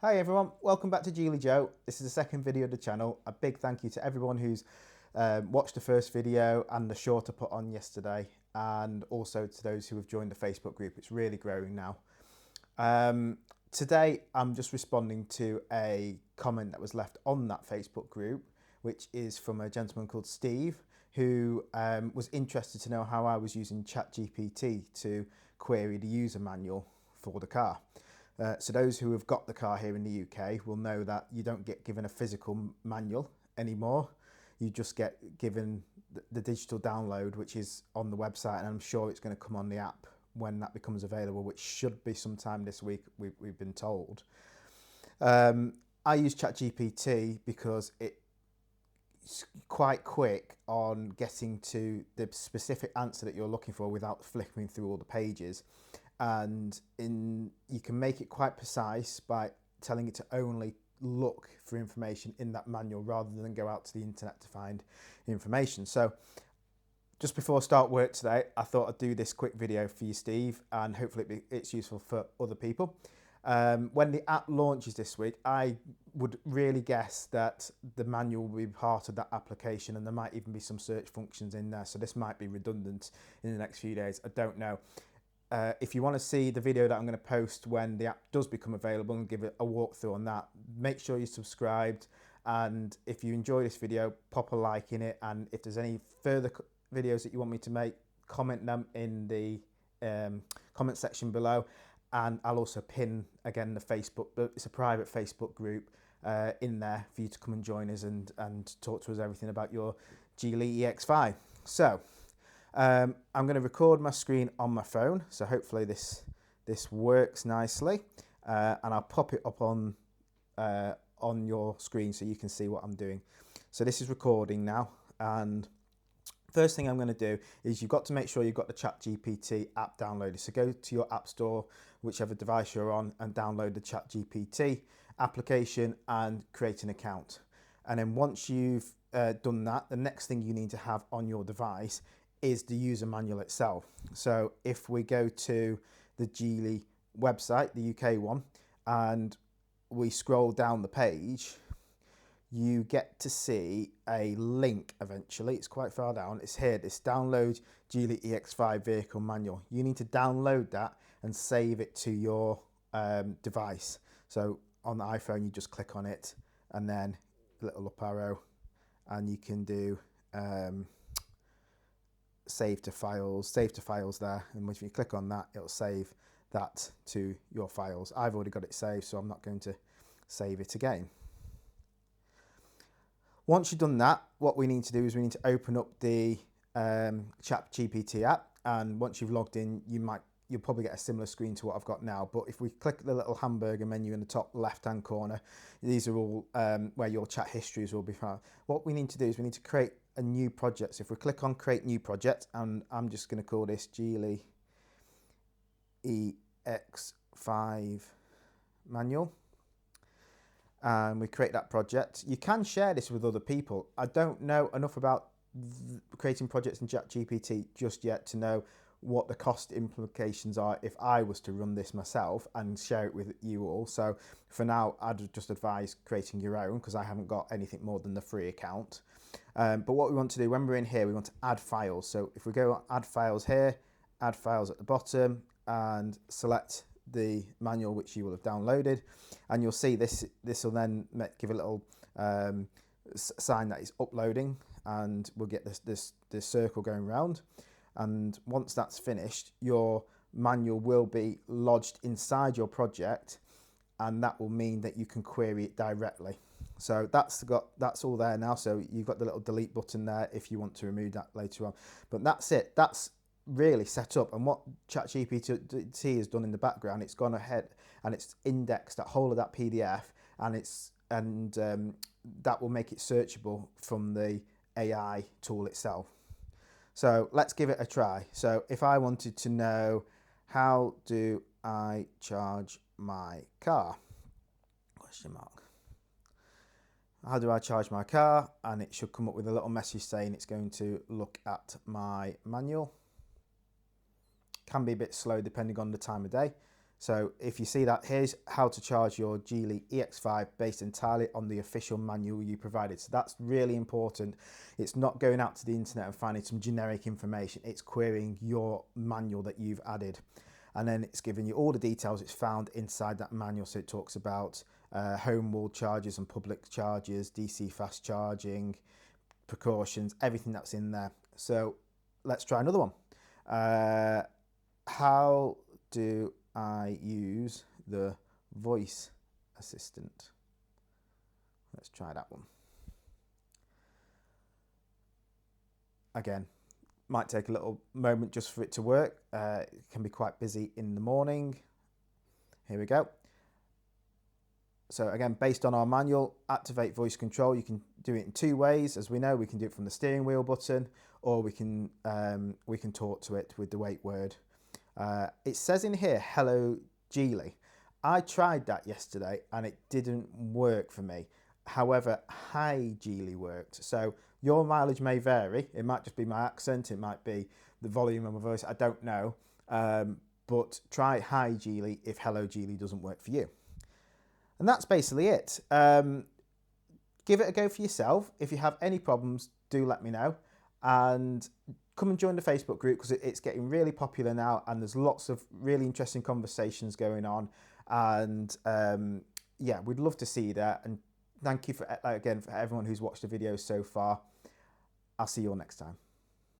Hi everyone, welcome back to GeelyJoe. This is the second video of the channel. A big thank you to everyone who's watched the first video and the short I put on yesterday, and also to those who have joined the Facebook group. It's really growing now. Today I'm just responding to a comment that was left on that Facebook group, which is from a gentleman called Steve, who was interested to know how I was using ChatGPT to query the user manual for the car. So those who have got the car here in the UK will know that you don't get given a physical manual anymore. You just get given the digital download, which is on the website, and I'm sure it's going to come on the app when that becomes available, which should be sometime this week, we've been told. I use ChatGPT because it's quite quick on getting to the specific answer that you're looking for without flipping through all the pages. And you can make it quite precise by telling it to only look for information in that manual rather than go out to the internet to find information. So just before I start work today, I thought I'd do this quick video for you, Steve, and hopefully it's useful for other people. When the app launches this week, I would really guess that the manual will be part of that application, and there might even be some search functions in there. So this might be redundant in the next few days. I don't know. If you want to see the video that I'm going to post when the app does become available and give it a walkthrough on that, make sure you're subscribed. And if you enjoy this video, pop a like in it. And if there's any further videos that you want me to make, comment them in the comment section below. And I'll also pin, again, the Facebook, but it's a private Facebook group in there for you to come and join us and talk to us everything about your Geely EX5. So, I'm going to record my screen on my phone, so hopefully this works nicely, and I'll pop it up on your screen so you can see what I'm doing. So this is recording now, and first thing I'm going to do is you've got to make sure you've got the ChatGPT app downloaded. So go to your app store, whichever device you're on, and download the ChatGPT application and create an account. And then once you've done that, the next thing you need to have on your device is the user manual itself. So if we go to the Geely website, the UK one, and we scroll down the page, you get to see a link eventually. It's quite far down. It's here. This download Geely EX5 vehicle manual. You need to download that and save it to your device. So on the iPhone, you just click on it and then little up arrow, and you can do save to files there, and if you click on that, it'll save that to your files. I've already got it saved, so I'm not going to save it again. Once you've done that, what we need to do is we need to open up the ChatGPT app, and once you've logged in, you'll probably get a similar screen to what I've got now. But if we click the little hamburger menu in the top left hand corner, these are all where your chat histories will be found. What we need to do is we need to create a new project. So if we click on create new project, and I'm just going to call this Geely EX5 manual, and we create that project. You can share this with other people. I don't know enough about creating projects in ChatGPT just yet to know what the cost implications are if I was to run this myself and share it with you all. So for now, I'd just advise creating your own, because I haven't got anything more than the free account. But what we want to do when we're in here, we want to add files. So if we go add files here, add files at the bottom, and select the manual which you will have downloaded, and you'll see this will then give a little sign that it's uploading, and we'll get this circle going round. And once that's finished, your manual will be lodged inside your project, and that will mean that you can query it directly. So that's all there now. So you've got the little delete button there if you want to remove that later on. But that's it. That's really set up. And what ChatGPT has done in the background, it's gone ahead and it's indexed that whole of that PDF, and that will make it searchable from the AI tool itself. So let's give it a try. So if I wanted to know, how do I charge my car? Question mark. How do I charge my car? And it should come up with a little message saying it's going to look at my manual. Can be a bit slow depending on the time of day. So if you see that, here's how to charge your Geely EX5 based entirely on the official manual you provided. So that's really important. It's not going out to the internet and finding some generic information. It's querying your manual that you've added. And then it's giving you all the details it's found inside that manual. So it talks about home wall chargers and public chargers, DC fast charging, precautions, everything that's in there. So let's try another one. How do I use the voice assistant? Let's try that one. Again, might take a little moment just for it to work. It can be quite busy in the morning. Here we go. So again, based on our manual, activate voice control. You can do it in two ways. As we know, we can do it from the steering wheel button, or we can talk to it with the wake word. It says in here, hello Geely. I tried that yesterday and it didn't work for me. However, hi Geely worked. So your mileage may vary. It might just be my accent. It might be the volume of my voice. I don't know. But try hi Geely if hello Geely doesn't work for you. And that's basically it. Give it a go for yourself. If you have any problems, do let me know. And come and join the Facebook group, because it's getting really popular now and there's lots of really interesting conversations going on. And yeah, we'd love to see you there. And thank you again for everyone who's watched the videos so far. I'll see you all next time.